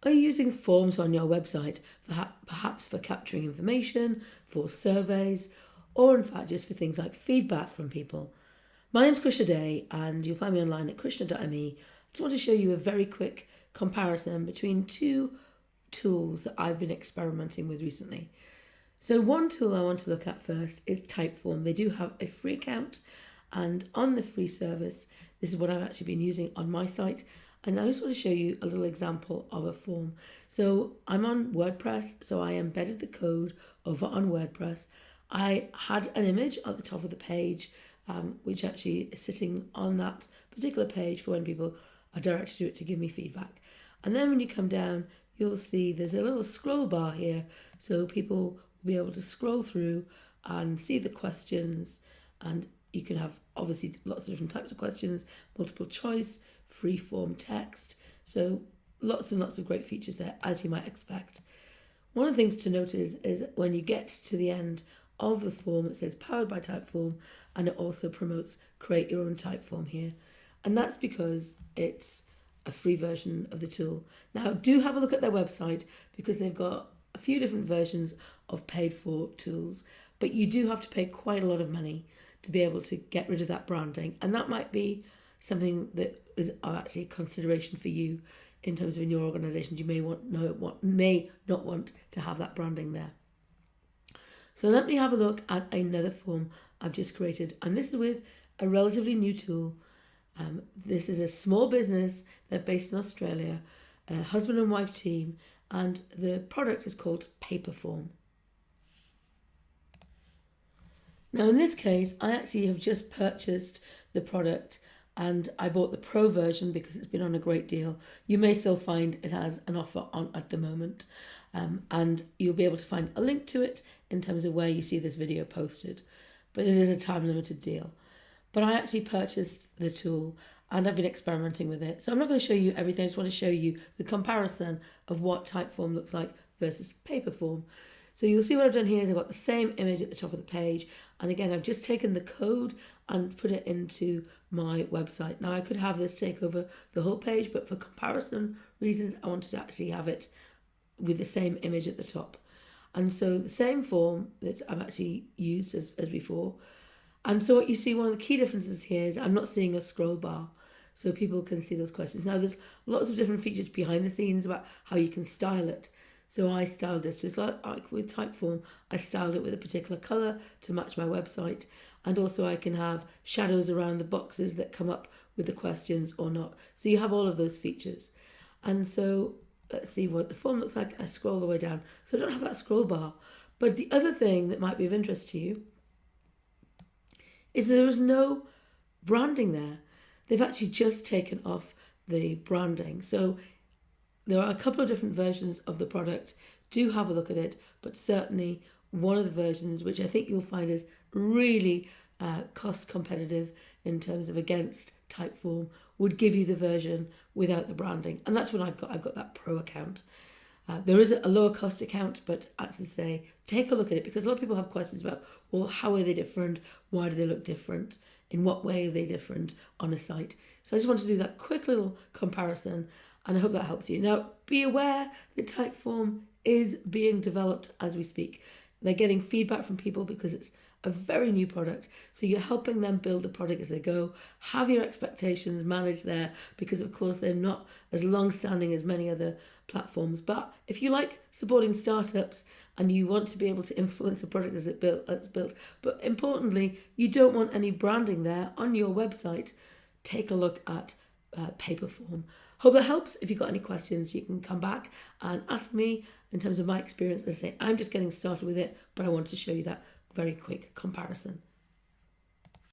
Are you using forms on your website for perhaps for capturing information, for surveys, or in fact just for things like feedback from people? My name's Krishna Day, and you'll find me online at krishna.me. I just want to show you a very quick comparison between two tools that I've been experimenting with recently. So one tool I want to look at first is Typeform. They do have a free account, and on the free service, this is what I've actually been using on my site. And I just want to show you a little example of a form. So I'm on WordPress, so I embedded the code over on WordPress. I had an image at the top of the page, which actually is sitting on that particular page for when people are directed to it to give me feedback. And then when you come down, you'll see there's a little scroll bar here, so people will be able to scroll through and see the questions, and you can have obviously lots of different types of questions, multiple choice, free form text, so lots and lots of great features there, as you might expect. One of the things to notice is when you get to the end of the form, it says powered by Typeform, and it also promotes create your own Typeform here. And that's because it's a free version of the tool. Now, do have a look at their website because they've got a few different versions of paid for tools, but you do have to pay quite a lot of money to be able to get rid of that branding. And that might be something that is actually a consideration for you in terms of in your organizations. You may not want to have that branding there. So let me have a look at another form I've just created, and this is with a relatively new tool. This is a small business. They're based in Australia, a husband and wife team, and the product is called Paperform. Now in this case, I actually have just purchased the product, and I bought the Pro version because it's been on a great deal. You may still find it has an offer on at the moment, and you'll be able to find a link to it in terms of where you see this video posted. But it is a time limited deal. But I actually purchased the tool and I've been experimenting with it. So I'm not going to show you everything. I just want to show you the comparison of what Typeform looks like versus Paperform. So you'll see what I've done here is I've got the same image at the top of the page. And again, I've just taken the code and put it into my website. Now I could have this take over the whole page, but for comparison reasons, I wanted to actually have it with the same image at the top. And so the same form that I've actually used as before. And so what you see, one of the key differences here is I'm not seeing a scroll bar, so people can see those questions. Now there's lots of different features behind the scenes about how you can style it. So I styled this just like with Typeform, I styled it with a particular colour to match my website. And also I can have shadows around the boxes that come up with the questions or not. So you have all of those features. And so let's see what the form looks like. I scroll the way down. So I don't have that scroll bar. But the other thing that might be of interest to you is that there is no branding there. They've actually just taken off the branding. So there are a couple of different versions of the product. Do have a look at it, but certainly one of the versions, which I think you'll find is really cost competitive in terms of against Typeform, would give you the version without the branding. And that's what I've got. I've got that Pro account. There is a lower cost account, but as I say, take a look at it because a lot of people have questions about, well, how are they different? Why do they look different? In what way are they different on a site? So I just want to do that quick little comparison, and I hope that helps you. Now, be aware that Typeform is being developed as we speak. They're getting feedback from people because it's a very new product. So you're helping them build the product as they go. Have your expectations managed there because, of course, they're not as long-standing as many other platforms. But if you like supporting startups and you want to be able to influence the product as it's built, but importantly, you don't want any branding there on your website, take a look at Paperform. Hope that helps. If you've got any questions, you can come back and ask me in terms of my experience. As I say, I'm just getting started with it, but I want to show you that very quick comparison.